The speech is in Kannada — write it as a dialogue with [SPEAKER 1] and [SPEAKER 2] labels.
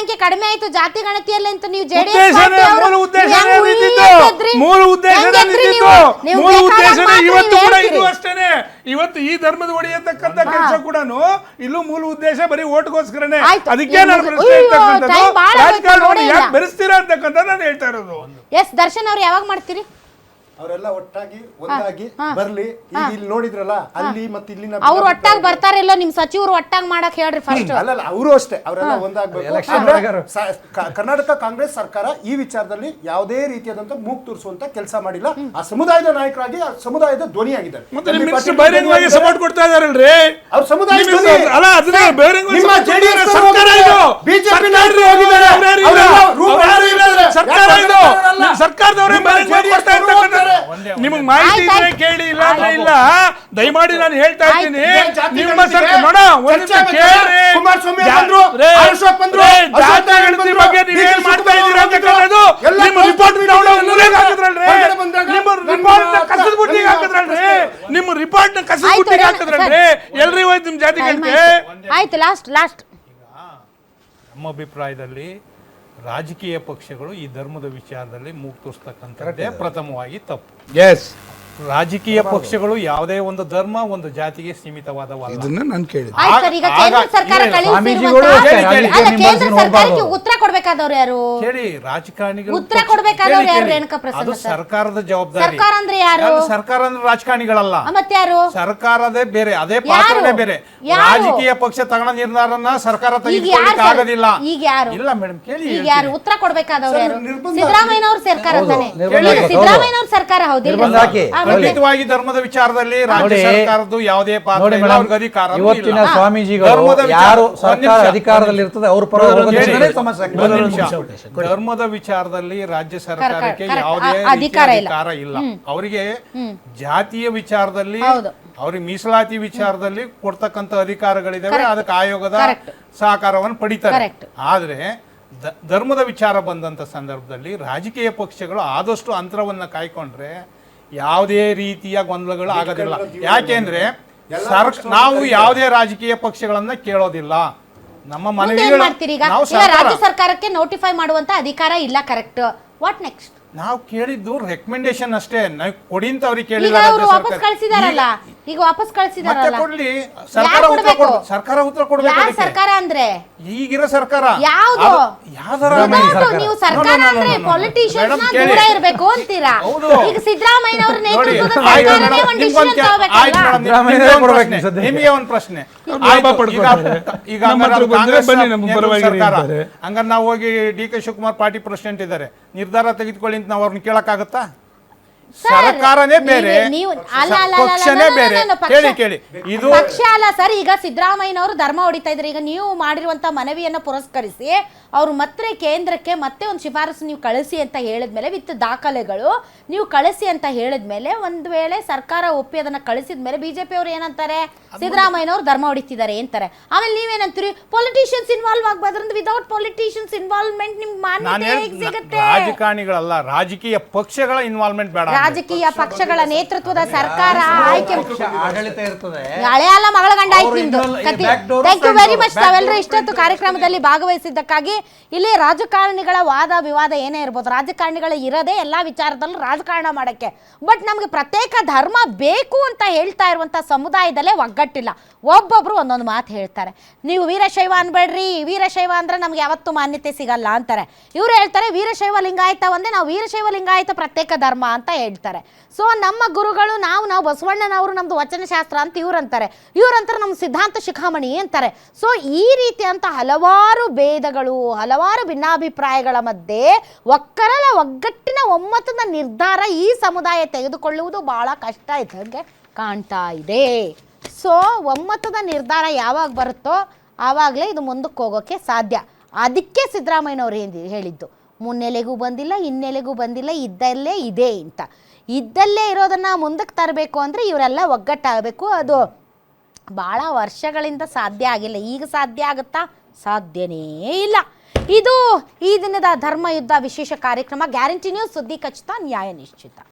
[SPEAKER 1] ಜನಸಂಖ್ಯೆ ಕಡಿಮೆ ಆಯ್ತು ಜಾತಿ ಗಣತಿಯಲ್ಲಿ ಅಂತ ನೀವು
[SPEAKER 2] ಇವತ್ತು ಈ ಧರ್ಮದ ಒಡೆಯತಕ್ಕಂತ ಕೆಲಸ ಕೂಡ ಇಲ್ಲೂ ಮೂಲ ಉದ್ದೇಶ ಬರೀ ಓಟ್ಗೋಸ್ಕರನೇ. ಅದಕ್ಕೆ ನಾನು ಪ್ರಶ್ನೆ ರಾಜಕಾರಣವನ್ನು ಯಾಕೆ ಬೆರೆಸ್ತೀರಾ ಅಂತಕ್ಕಂಥ ನಾನು ಹೇಳ್ತಾ ಇರೋದು.
[SPEAKER 1] ಎಸ್ ದರ್ಶನ್ ಅವ್ರು ಯಾವಾಗ ಮಾಡ್ತೀರಿ?
[SPEAKER 3] ಅವರೆಲ್ಲ ಒಟ್ಟಾಗಿ ಒಂದಾಗಿ ಬರ್ಲಿ. ಈಗ ಇಲ್ಲಿ ನೋಡಿದ್ರಲ್ಲ ಅಲ್ಲಿ ಮತ್ತೆ ಇಲ್ಲಿನ
[SPEAKER 1] ಅವ್ರು ಒಟ್ಟಾಗಿ ಬರ್ತಾರಿಲ್ಲೋ ನಿಮ್ ಸಚಿವರು ಒಟ್ಟಾಗಿ ಮಾಡಕ್ ಹೇಳ್ರಿ ಫಸ್ಟ್.
[SPEAKER 3] ಅಲ್ಲ ಅವರು ಅಷ್ಟೇ ಅವರೆಲ್ಲ ಒಂದಾಗಬೇಕು. ಕರ್ನಾಟಕ ಕಾಂಗ್ರೆಸ್ ಸರ್ಕಾರ ಈ ವಿಚಾರದಲ್ಲಿ ಯಾವುದೇ ರೀತಿಯಾದಂತ ಮೂಗ್ ತೋರಿಸುವಂತ ಕೆಲಸ ಮಾಡಿಲ್ಲ. ಆ ಸಮುದಾಯದ ನಾಯಕರಾಗಿ ಆ ಸಮುದಾಯದ ಧ್ವನಿಯಾಗಿದ್ದಾರೆ.
[SPEAKER 2] ಬಹಿರಂಗವಾಗಿ ಸಪೋರ್ಟ್ ಕೊಡ್ತಾ ಇದಾರಲ್ರಿ
[SPEAKER 3] ಅವ್ರ ಸಮುದಾಯ.
[SPEAKER 2] ನಿಮ್ಮ ಜೆಡಿಎಸ್ ಸರ್ಕಾರ ಇದು, ಬಿಜೆಪಿ ನಾಯಕರು ಹೋಗಿದ್ದಾರೆ, ಸರ್ಕಾರದವರೇ ಕೊಡ್ತಾ ಇರ್ತಾರೆ. ನಿಮಗೆ ಮಾಹಿತಿ ಇದ್ರೆ ಕೇಳಿ, ಇಲ್ಲ ಇಲ್ಲ ದಯಮಾಡಿ ನಾನು ಹೇಳ್ತಾ ಇದ್ದೀನಿ. ನಿಮ್ಮ ಸರ್ಕಾರ ನೋಡ ಜಾತಿ ಬಗ್ಗೆ ನೀವೇನ್ ಮಾಡ್ತಾ ಇದ್ದೀರಾ ಅಂತ ಕೇಳೋದು. ನಿಮ್ಮ ರಿಪೋರ್ಟ್ ನಿಮ್ಮ ರಿಪೋರ್ಟ್ ನ ಕಸದ ಬುಟ್ಟಿಗೆ ಹಾಕಿದ್ರಲ್ರಿ. ಎಲ್ರಿ ಹೋಯ್ತು ನಿಮ್ ಜಾತಿ ಗಣತಿ.
[SPEAKER 1] ಆಯ್ತು ಲಾಸ್ಟ್
[SPEAKER 4] ನಮ್ಮ ಅಭಿಪ್ರಾಯದಲ್ಲಿ ರಾಜಕೀಯ ಪಕ್ಷಗಳು ಈ ಧರ್ಮದ ವಿಚಾರದಲ್ಲಿ ಮೂಗು ತೋರಿಸ್ತಕ್ಕಂಥದ್ದೇ ಪ್ರಥಮವಾಗಿ ತಪ್ಪು.
[SPEAKER 2] ಎಸ್,
[SPEAKER 4] ರಾಜಕೀಯ ಪಕ್ಷಗಳು ಯಾವುದೇ ಒಂದು ಧರ್ಮ ಒಂದು ಜಾತಿಗೆ ಸೀಮಿತವಾದವಲ್ಲ.
[SPEAKER 2] ಇದನ್ನ ನಾನು ಕೇಳಿದೆ.
[SPEAKER 1] ಉತ್ತರ ಕೊಡ್ಬೇಕಾದವ್ರು ಯಾರು
[SPEAKER 4] ಹೇಳಿ? ರಾಜಕಾರಣಿಗಳು
[SPEAKER 1] ಉತ್ತರ ಕೊಡ್ಬೇಕಾದವ್ರು ಯಾರು? ರೇಣುಕಾ ಪ್ರಸಾದ್
[SPEAKER 4] ಅದು ಸರ್ಕಾರದ ಜವಾಬ್ದಾರಿ.
[SPEAKER 1] ಸರ್ಕಾರ ಅಂದ್ರೆ ಯಾರು?
[SPEAKER 4] ಸರ್ಕಾರ ಅಂದ್ರೆ ರಾಜಕಾರಣಿಗಳಲ್ಲ.
[SPEAKER 1] ಮತ್ತೆ ಯಾರು?
[SPEAKER 4] ಸರ್ಕಾರದೇ ಬೇರೆ, ಅದೇ ಪಾತ್ರನೇ ಬೇರೆ. ರಾಜಕೀಯ ಪಕ್ಷ ತಗೊಂಡ ನಿರ್ಧಾರನ ಸರ್ಕಾರ ತೆಗೆದುಕೊಳ್ಳಿಕ್ಕೆ ಆಗೋದಿಲ್ಲ.
[SPEAKER 1] ಈಗ ಯಾರು?
[SPEAKER 4] ಇಲ್ಲ ಮೇಡಮ್ ಕೇಳಿ.
[SPEAKER 1] ಈಗ ಯಾರು ಉತ್ತರ ಕೊಡ್ಬೇಕಾದವ್ರು ಯಾರು? ಸಿದ್ದರಾಮಯ್ಯನವ್ರ ಸರ್ಕಾರ ಅಂತಾನೆ. ಸಿದ್ದರಾಮಯ್ಯನವ್ರ ಸರ್ಕಾರ ಹೌದಿಲ್ಲ?
[SPEAKER 4] ಖಂಡಿತವಾಗಿ ಧರ್ಮದ ವಿಚಾರದಲ್ಲಿ ರಾಜ್ಯ ಸರ್ಕಾರದ್ದು ಯಾವುದೇ ಪಾತ್ರ ಇಲ್ಲ. ಅವ್ರಿಗೆ ಅಧಿಕಾರ ಇಲ್ಲ.
[SPEAKER 5] ಇವತ್ತಿನ ಸ್ವಾಮೀಜಿಗಳು ಯಾರು ಸರ್ಕಾರ ಅಧಿಕಾರದಲ್ಲಿ ಇರ್ತದೆ ಅವ್ರ ಪರ
[SPEAKER 4] ಧರ್ಮದ ವಿಚಾರದಲ್ಲಿ ರಾಜ್ಯ ಸರ್ಕಾರಕ್ಕೆ ಯಾವುದೇ ಅಧಿಕಾರ ಇಲ್ಲ. ಅವರಿಗೆ ಜಾತಿಯ ವಿಚಾರದಲ್ಲಿ, ಅವ್ರಿಗೆ ಮೀಸಲಾತಿ ವಿಚಾರದಲ್ಲಿ ಕೊಡ್ತಕ್ಕಂಥ ಅಧಿಕಾರಗಳಿದಾವೆ. ಅದಕ್ಕೆ ಆಯೋಗದ ಸಹಕಾರವನ್ನು ಪಡಿತಾರೆ. ಆದ್ರೆ ಧರ್ಮದ ವಿಚಾರ ಬಂದಂತ ಸಂದರ್ಭದಲ್ಲಿ ರಾಜಕೀಯ ಪಕ್ಷಗಳು ಆದಷ್ಟು ಅಂತರವನ್ನ ಕಾಯ್ಕೊಂಡ್ರೆ ಯಾವುದೇ ರೀತಿಯ ಗೊಂದಲಗಳು ಆಗೋದಿಲ್ಲ. ಯಾಕೆಂದ್ರೆ ನಾವು ಯಾವುದೇ ರಾಜಕೀಯ ಪಕ್ಷಗಳನ್ನ ಕೇಳೋದಿಲ್ಲ. ನಮ್ಮ ಮನವಿಗಳು
[SPEAKER 1] ರಾಜ್ಯ ಸರ್ಕಾರಕ್ಕೆ ನೋಟಿಫೈ ಮಾಡುವಂತ ಅಧಿಕಾರ ಇಲ್ಲ. ಕರೆಕ್ಟ್. What next?
[SPEAKER 4] ನಾವು ಕೇಳಿದ್ದು ರೆಕಮೆಂಡೇಶನ್ ಅಷ್ಟೇ. ನಾವು ಕೊಡಿ ಅಂತ ಅವ್ರಿಗೆ ಕೇಳಿಲ್ಲ.
[SPEAKER 1] ವಾಪಸ್ ಕಳಿಸಿದಾರಲ್ಲ, ಈಗ ವಾಪಸ್ ಕಳಿಸಿದಾರಲ್ಲ.
[SPEAKER 4] ಕೊಡ್ಲಿ, ಸರ್ಕಾರ ಉತ್ತರ ಕೊಡ್ಬೇಕು.
[SPEAKER 1] ಸರ್ಕಾರ ಅಂದ್ರೆ
[SPEAKER 4] ಈಗಿರೋ ಸರ್ಕಾರ
[SPEAKER 1] ಯಾವ್ದು? ನೀವು ಸರ್ಕಾರ ಅಂದ್ರೆ ಪೊಲಿಟಿಷಿಯನ್ಸ್ ದೂರ ಇರ್ಬೇಕು ಅಂತೀರಾ? ಈಗ ಸಿದ್ದರಾಮಯ್ಯನವ್ರ ನೇತೃತ್ವದ ಸರ್ಕಾರನೇ ಒಂದು ಡಿಸಿಷನ್ ತಗೋಬೇಕಲ್ಲ.
[SPEAKER 4] ನಿಮಗೆ ಒಂದು ಪ್ರಶ್ನೆ. ಈಗ ಹಂಗಾರೆ ನಾವು ಹೋಗಿ ಡಿ.ಕೆ. ಶಿವಕುಮಾರ್ ಪಾರ್ಟಿ ಪ್ರೆಸಿಡೆಂಟ್ ಇದ್ದಾರೆ, ನಿರ್ಧಾರ ತೆಗೆದುಕೊಳ್ಳಿ ಅಂತ ನಾವು ಅವ್ರನ್ನ ಕೇಳಕ್ಕಾಗತ್ತಾ? ಸರ್ಕಾರನೇ ಬೇರೆ, ಪಕ್ಷನೇ ಬೇರೆ. ಕೇಳಿ, ಇದು
[SPEAKER 1] ಪಕ್ಷ ಅಲ್ಲ ಸರ್. ಈಗ ಸಿದ್ದರಾಮಯ್ಯನವರು ಧರ್ಮ ಹೊಡಿತಾ ಇದ್ದಾರೆ. ಈಗ ನೀವು ಮಾಡಿರುವಂತ ಮನವಿಯನ್ನ ಪುರಸ್ಕರಿಸಿ ಅವ್ರು ಮತ್ತೆ ಕೇಂದ್ರಕ್ಕೆ ಮತ್ತೆ ಒಂದು ಶಿಫಾರಸು ನೀವು ಕಳಿಸಿ ಅಂತ ಹೇಳಿದ್ಮೇಲೆ ವಿತ್ ದಾಖಲೆಗಳು ನೀವು ಕಳಿಸಿ ಅಂತ ಹೇಳಿದ್ಮೇಲೆ ಒಂದ್ ವೇಳೆ ಸರ್ಕಾರ ಒಪ್ಪಿ ಅದನ್ನ ಕಳಿಸಿದ್ಮೇಲೆ ಬಿಜೆಪಿ ಅವರು ಏನಂತಾರೆ? ಸಿದ್ದರಾಮಯ್ಯನವರು ಧರ್ಮ ಹೊಡಿತಿದ್ದಾರೆ ಅಂತಾರೆ. ಆಮೇಲೆ ನೀವೇನಂತೀರಿ? ಪೊಲಿಟಿಷಿಯನ್ಸ್ ಇನ್ವಾಲ್ವ್ ಆಗ್ಬಾರ್ದು. ವಿದೌಟ್ ಪೊಲಿಟಿಷಿಯನ್ಸ್ ಇನ್ವಾಲ್ವ್ಮೆಂಟ್ ನಿಮ್ಗೆ ಮಾನ್ಯತೆ ಹೇಗೆ ಸಿಗುತ್ತೆ?
[SPEAKER 4] ರಾಜಕಾರಣಿಗಳಲ್ಲ, ರಾಜಕೀಯ ಪಕ್ಷಗಳ ಇನ್ವಾಲ್ವ್ಮೆಂಟ್ ಬೇಡ.
[SPEAKER 1] ರಾಜಕೀಯ ಪಕ್ಷಗಳ ನೇತೃತ್ವದ ಸರ್ಕಾರ ಆಯ್ಕೆ
[SPEAKER 5] ಆಡಳಿತ ಇರ್ತದೆ.
[SPEAKER 1] ಹಳೆ ಅಲ್ಲ ಮಗಳ ಗಂಡ ಆಯ್ತು ನಿಮ್ದು. Thank you very much. ತಾವೆಲ್ಲರೂ ಇಷ್ಟೊತ್ತು ಕಾರ್ಯಕ್ರಮದಲ್ಲಿ ಭಾಗವಹಿಸಿದ್ದಕ್ಕಾಗಿ. ಇಲ್ಲಿ ರಾಜಕಾರಣಿಗಳ ವಾದ ವಿವಾದ ಏನೇ ಇರ್ಬೋದು, ರಾಜಕಾರಣಿಗಳ ಇರದೆ ಎಲ್ಲಾ ವಿಚಾರದಲ್ಲೂ ರಾಜಕಾರಣ ಮಾಡಕ್ಕೆ. ಬಟ್ ನಮ್ಗೆ ಪ್ರತ್ಯೇಕ ಧರ್ಮ ಬೇಕು ಅಂತ ಹೇಳ್ತಾ ಇರುವಂತ ಸಮುದಾಯದಲ್ಲೇ ಒಗ್ಗಟ್ಟಿಲ್ಲ. ಒಬ್ಬೊಬ್ರು ಒಂದೊಂದು ಮಾತು ಹೇಳ್ತಾರೆ. ನೀವು ವೀರಶೈವ ಅನ್ಬೇಡ್ರಿ, ವೀರಶೈವ ಅಂದ್ರೆ ನಮ್ಗೆ ಯಾವತ್ತೂ ಮಾನ್ಯತೆ ಸಿಗಲ್ಲ ಅಂತಾರೆ. ಇವ್ರು ಹೇಳ್ತಾರೆ ವೀರಶೈವ ಲಿಂಗಾಯತ ಒಂದೇ, ನಾವು ವೀರಶೈವ ಲಿಂಗಾಯತ ಪ್ರತ್ಯೇಕ ಧರ್ಮ ಅಂತ ಹೇಳ್ತಾರೆ. ಸೊ ನಮ್ಮ ಗುರುಗಳು ನಾವು ಬಸವಣ್ಣನವರು ನಮ್ದು ವಚನಶಾಸ್ತ್ರ ಅಂತ ಇವ್ರಂತಾರೆ ನಮ್ಮ ಸಿದ್ಧಾಂತ ಶಿಖಾಮಣಿ ಅಂತಾರೆ. ಸೊ ಈ ರೀತಿ ಅಂತ ಹಲವಾರು ಭೇದಗಳು, ಹಲವಾರು ಭಿನ್ನಾಭಿಪ್ರಾಯಗಳ ಮಧ್ಯೆ ಒಗ್ಗಟ್ಟಿನ ಒಮ್ಮತದ ನಿರ್ಧಾರ ಈ ಸಮುದಾಯ ತೆಗೆದುಕೊಳ್ಳುವುದು ಬಹಳ ಕಷ್ಟ ಇದ್ದಂಗೆ ಕಾಣ್ತಾ ಇದೆ. ಸೊ ಒಮ್ಮತದ ನಿರ್ಧಾರ ಯಾವಾಗ ಬರುತ್ತೋ ಆವಾಗಲೇ ಇದು ಮುಂದಕ್ಕೆ ಹೋಗೋಕ್ಕೆ ಸಾಧ್ಯ. ಅದಕ್ಕೆ ಸಿದ್ದರಾಮಯ್ಯನವರು ಹೇಳಿದ್ದು ಮುನ್ನೆಲೆಗೂ ಬಂದಿಲ್ಲ, ಹಿನ್ನೆಲೆಗೂ ಬಂದಿಲ್ಲ, ಇದ್ದಲ್ಲೇ ಇದೆ ಅಂತ. ಇದ್ದಲ್ಲೇ ಇರೋದನ್ನು ಮುಂದಕ್ಕೆ ತರಬೇಕು ಅಂದರೆ ಇವರೆಲ್ಲ ಒಗ್ಗಟ್ಟಾಗಬೇಕು. ಅದು ಭಾಳ ವರ್ಷಗಳಿಂದ ಸಾಧ್ಯ ಆಗಿಲ್ಲ. ಈಗ ಸಾಧ್ಯ ಆಗುತ್ತಾ? ಸಾಧ್ಯನೇ ಇಲ್ಲ. ಇದು ಈ ದಿನದ ಧರ್ಮ ಯುದ್ಧ ವಿಶೇಷ ಕಾರ್ಯಕ್ರಮ. ಗ್ಯಾರಂಟಿ ನ್ಯೂಸ್, ಸುದ್ದಿ ಖಚಿತ, ನ್ಯಾಯ ನಿಶ್ಚಿತ.